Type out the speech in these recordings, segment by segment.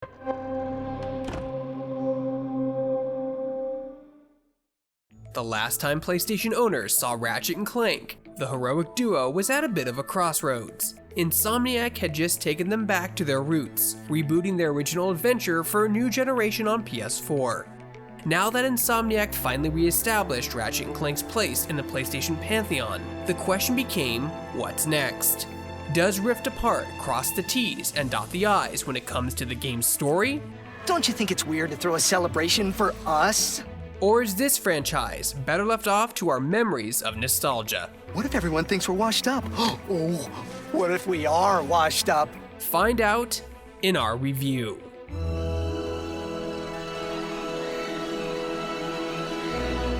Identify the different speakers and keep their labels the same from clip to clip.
Speaker 1: The last time PlayStation owners saw Ratchet & Clank, the heroic duo was at a bit of a crossroads. Insomniac had just taken them back to their roots, rebooting their original adventure for a new generation on PS4. Now that Insomniac finally re-established Ratchet & Clank's place in the PlayStation pantheon, the question became, what's next? Does Rift Apart cross the T's and dot the I's when it comes to the game's story?
Speaker 2: Don't you think it's weird to throw a celebration for us?
Speaker 1: Or is this franchise better left off to our memories of nostalgia?
Speaker 2: What if everyone thinks we're washed up? Oh, what if we are washed up?
Speaker 1: Find out in our review.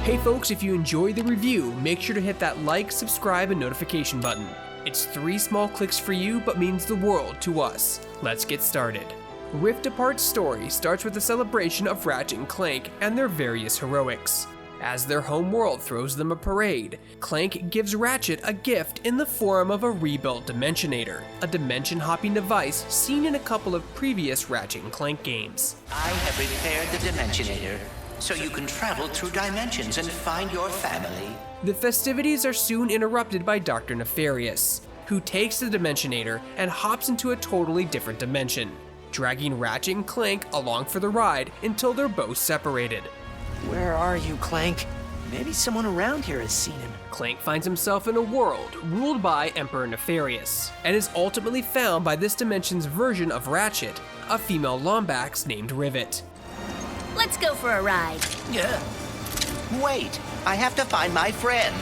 Speaker 1: Hey folks, if you enjoyed the review, make sure to hit that like, subscribe, and notification button. It's 3 small clicks for you, but means the world to us. Let's get started. Rift Apart's story starts with a celebration of Ratchet & Clank and their various heroics. As their home world throws them a parade, Clank gives Ratchet a gift in the form of a rebuilt Dimensionator, a dimension-hopping device seen in a couple of previous Ratchet & Clank games.
Speaker 3: I have repaired the Dimensionator, so you can travel through dimensions and find your family.
Speaker 1: The festivities are soon interrupted by Dr. Nefarious, who takes the Dimensionator and hops into a totally different dimension, dragging Ratchet and Clank along for the ride until they're both separated.
Speaker 2: Where are you, Clank? Maybe someone around here has seen him.
Speaker 1: Clank finds himself in a world ruled by Emperor Nefarious, and is ultimately found by this dimension's version of Ratchet, a female lombax named Rivet.
Speaker 4: Let's go for a ride.
Speaker 3: Yeah. Wait, I have to find my friend.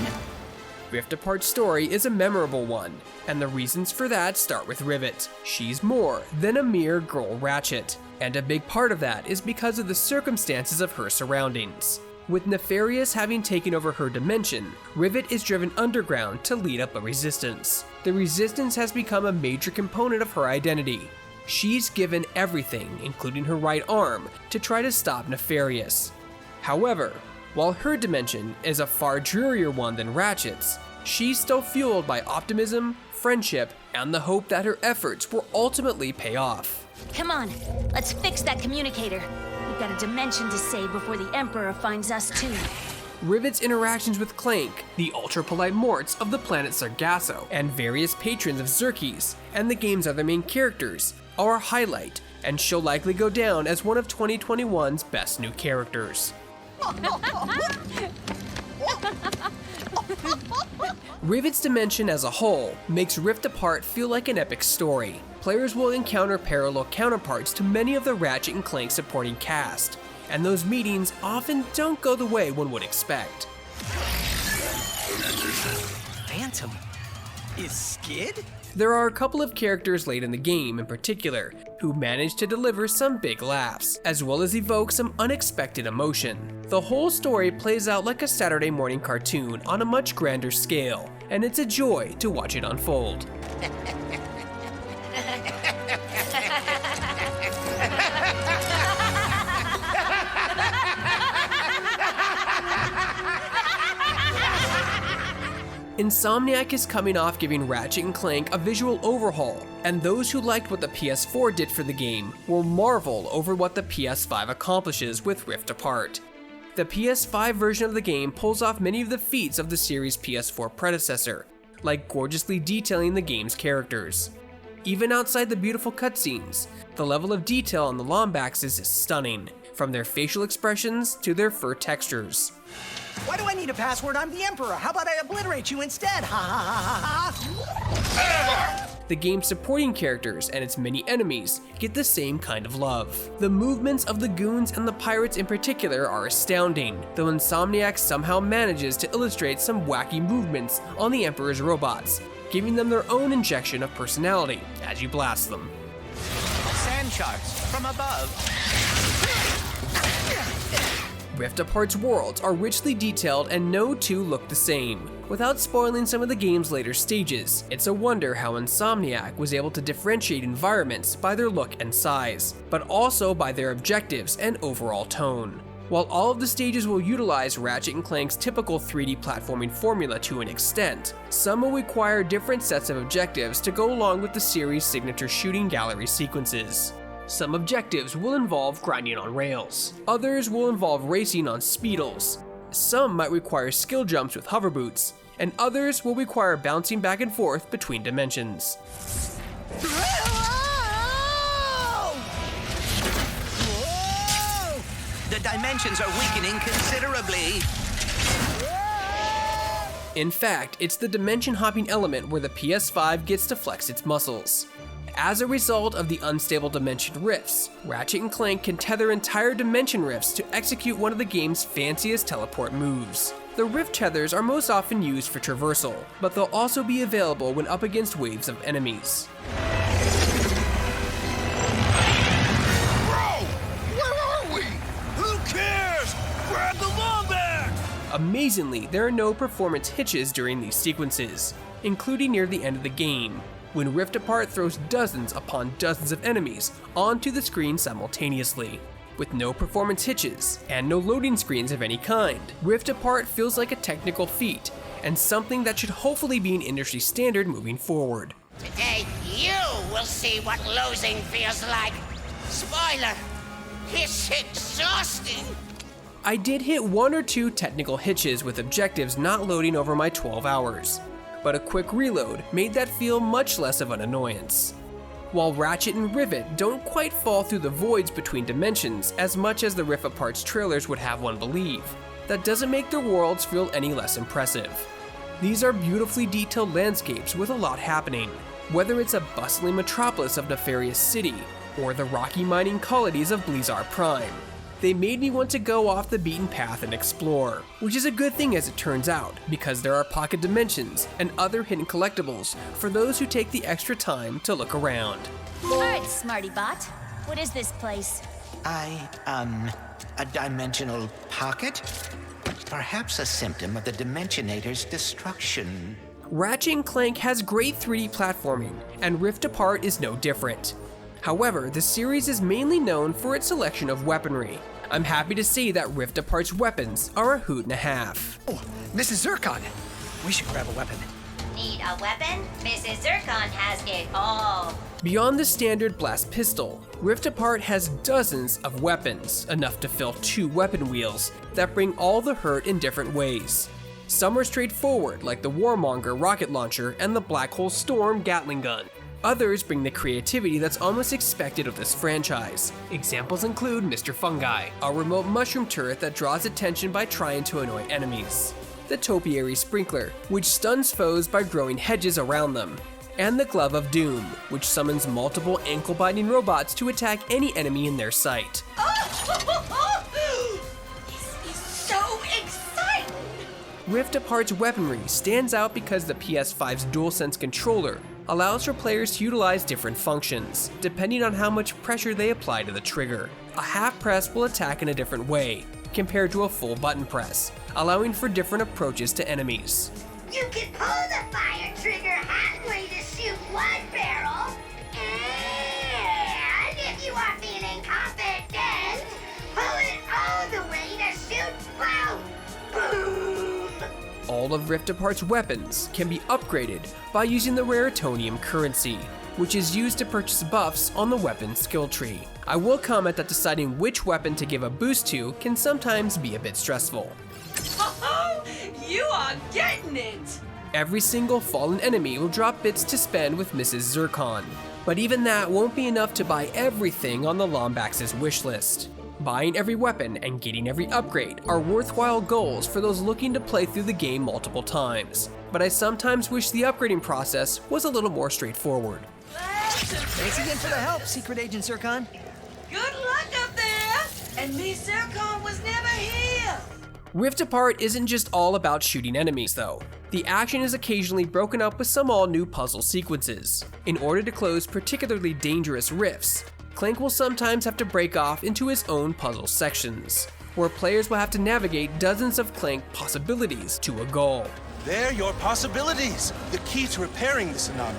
Speaker 1: Rift Apart's story is a memorable one, and the reasons for that start with Rivet. She's more than a mere girl Ratchet, and a big part of that is because of the circumstances of her surroundings. With Nefarious having taken over her dimension, Rivet is driven underground to lead up a resistance. The resistance has become a major component of her identity. She's given everything, including her right arm, to try to stop Nefarious. However, while her dimension is a far drearier one than Ratchet's, she's still fueled by optimism, friendship, and the hope that her efforts will ultimately pay off.
Speaker 4: Come on, let's fix that communicator. We've got a dimension to save before the Emperor finds us too.
Speaker 1: Rivet's interactions with Clank, the ultra-polite Morts of the planet Sargasso, and various patrons of Xerxes, and the game's other main characters, are a highlight, and she'll likely go down as one of 2021's best new characters. Rivet's dimension as a whole makes Rift Apart feel like an epic story. Players will encounter parallel counterparts to many of the Ratchet & Clank supporting cast, and those meetings often don't go the way one would expect.
Speaker 2: Phantom? Is Skid?
Speaker 1: There are a couple of characters late in the game in particular who manage to deliver some big laughs, as well as evoke some unexpected emotion. The whole story plays out like a Saturday morning cartoon on a much grander scale, and it's a joy to watch it unfold. Insomniac is coming off giving Ratchet & Clank a visual overhaul, and those who liked what the PS4 did for the game will marvel over what the PS5 accomplishes with Rift Apart. The PS5 version of the game pulls off many of the feats of the series' PS4 predecessor, like gorgeously detailing the game's characters. Even outside the beautiful cutscenes, the level of detail on the lombaxes is stunning, from their facial expressions to their fur textures.
Speaker 2: Why do I need a password? I'm the Emperor. How about I obliterate you instead? Ha ha ha ha!
Speaker 1: The game's supporting characters and its many enemies get the same kind of love. The movements of the goons and the pirates in particular are astounding, though Insomniac somehow manages to illustrate some wacky movements on the Emperor's robots, giving them their own injection of personality as you blast them.
Speaker 3: Sand sharks from above.
Speaker 1: Rift Apart's worlds are richly detailed and no two look the same. Without spoiling some of the game's later stages, it's a wonder how Insomniac was able to differentiate environments by their look and size, but also by their objectives and overall tone. While all of the stages will utilize Ratchet & Clank's typical 3D platforming formula to an extent, some will require different sets of objectives to go along with the series' signature shooting gallery sequences. Some objectives will involve grinding on rails, others will involve racing on speedles, some might require skill jumps with hover boots, and others will require bouncing back and forth between dimensions.
Speaker 3: The dimensions are weakening considerably.
Speaker 1: In fact, it's the dimension hopping element where the PS5 gets to flex its muscles. As a result of the unstable dimension rifts, Ratchet & Clank can tether entire dimension rifts to execute one of the game's fanciest teleport moves. The rift tethers are most often used for traversal, but they'll also be available when up against waves of enemies.
Speaker 5: Bro! Where are we? Who cares? Grab the lombax!
Speaker 1: Amazingly, there are no performance hitches during these sequences, including near the end of the game, when Rift Apart throws dozens upon dozens of enemies onto the screen simultaneously. With no performance hitches, and no loading screens of any kind, Rift Apart feels like a technical feat, and something that should hopefully be an industry standard moving forward.
Speaker 6: Today, you will see what losing feels like. Spoiler, it's exhausting.
Speaker 1: I did hit one or two technical hitches with objectives not loading over my 12 hours, but a quick reload made that feel much less of an annoyance. While Ratchet and Rivet don't quite fall through the voids between dimensions as much as the Rift Apart's trailers would have one believe, that doesn't make their worlds feel any less impressive. These are beautifully detailed landscapes with a lot happening, whether it's a bustling metropolis of Nefarious City, or the rocky mining colonies of Blizzard Prime. They made me want to go off the beaten path and explore, which is a good thing as it turns out, because there are pocket dimensions and other hidden collectibles for those who take the extra time to look around.
Speaker 4: Alright, Smarty Bot. What is this place?
Speaker 3: A dimensional pocket? Perhaps a symptom of the Dimensionator's destruction.
Speaker 1: Ratchet & Clank has great 3D platforming, and Rift Apart is no different. However, the series is mainly known for its selection of weaponry. I'm happy to see that Rift Apart's weapons are a hoot and a half.
Speaker 2: Oh, Mrs. Zircon, we should grab a weapon.
Speaker 7: Need a weapon? Mrs. Zircon has it all.
Speaker 1: Beyond the standard blast pistol, Rift Apart has dozens of weapons, enough to fill 2 weapon wheels, that bring all the hurt in different ways. Some are straightforward, like the Warmonger rocket launcher and the Black Hole Storm Gatling gun. Others bring the creativity that's almost expected of this franchise. Examples include Mr. Fungi, a remote mushroom turret that draws attention by trying to annoy enemies, the Topiary Sprinkler, which stuns foes by growing hedges around them, and the Glove of Doom, which summons multiple ankle-biting robots to attack any enemy in their sight.
Speaker 7: This is so exciting!
Speaker 1: Rift Apart's weaponry stands out because the PS5's DualSense controller allows for players to utilize different functions, depending on how much pressure they apply to the trigger. A half press will attack in a different way, compared to a full button press, allowing for different approaches to enemies.
Speaker 6: You can pull the fire trigger halfway to shoot one barrel, and if you are feeling confident, pull it all the way to shoot both. Boom!
Speaker 1: All of Rift Apart's weapons can be upgraded by using the Raritonium currency, which is used to purchase buffs on the weapon skill tree. I will comment that deciding which weapon to give a boost to can sometimes be a bit stressful.
Speaker 8: Oh, you are getting it!
Speaker 1: Every single fallen enemy will drop bits to spend with Mrs. Zircon, but even that won't be enough to buy everything on the Lombax's wish list. Buying every weapon and getting every upgrade are worthwhile goals for those looking to play through the game multiple times, but I sometimes wish the upgrading process was a little more straightforward.
Speaker 2: Thanks again for the help, Secret Agent Zircon.
Speaker 8: Good luck up there! And Miss Zircon was never here!
Speaker 1: Rift Apart isn't just all about shooting enemies though. The action is occasionally broken up with some all-new puzzle sequences. In order to close particularly dangerous rifts, Clank will sometimes have to break off into his own puzzle sections, where players will have to navigate dozens of Clank possibilities to a goal.
Speaker 5: They're your possibilities, the key to repairing this anomaly.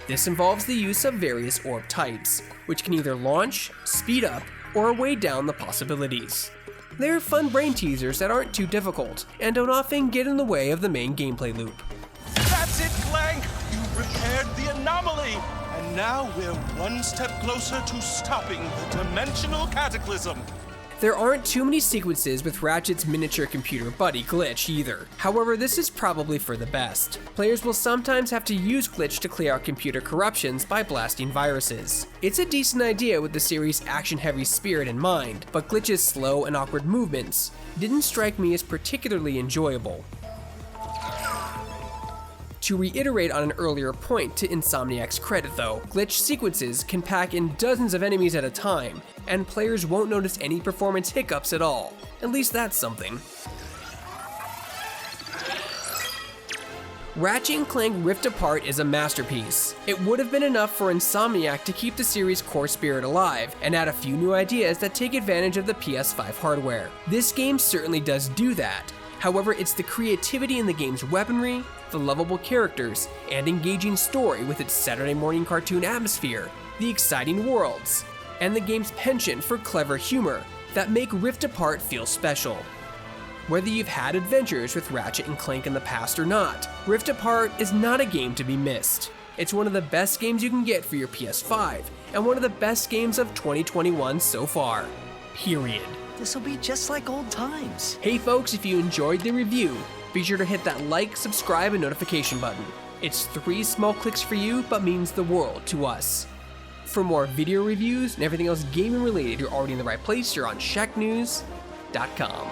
Speaker 1: This involves the use of various orb types, which can either launch, speed up, or weigh down the possibilities. They're fun brain teasers that aren't too difficult, and don't often get in the way of the main gameplay loop.
Speaker 5: That's it, Clank! You repaired the anomaly! And now we're one step closer to stopping the dimensional cataclysm.
Speaker 1: There aren't too many sequences with Ratchet's miniature computer buddy Glitch either. However, this is probably for the best. Players will sometimes have to use Glitch to clear out computer corruptions by blasting viruses. It's a decent idea with the series' action-heavy spirit in mind, but Glitch's slow and awkward movements didn't strike me as particularly enjoyable. To reiterate on an earlier point to Insomniac's credit though, Glitch sequences can pack in dozens of enemies at a time, and players won't notice any performance hiccups at all. At least that's something. Ratchet & Clank Rift Apart is a masterpiece. It would have been enough for Insomniac to keep the series' core spirit alive, and add a few new ideas that take advantage of the PS5 hardware. This game certainly does do that. However, it's the creativity in the game's weaponry, the lovable characters, and engaging story with its Saturday morning cartoon atmosphere, the exciting worlds, and the game's penchant for clever humor that make Rift Apart feel special. Whether you've had adventures with Ratchet & Clank in the past or not, Rift Apart is not a game to be missed. It's one of the best games you can get for your PS5, and one of the best games of 2021 so far. Period.
Speaker 2: This'll be just like old times.
Speaker 1: Hey folks, if you enjoyed the review, be sure to hit that like, subscribe, and notification button. It's 3 small clicks for you, but means the world to us. For more video reviews and everything else gaming related, you're already in the right place. You're on Shacknews.com.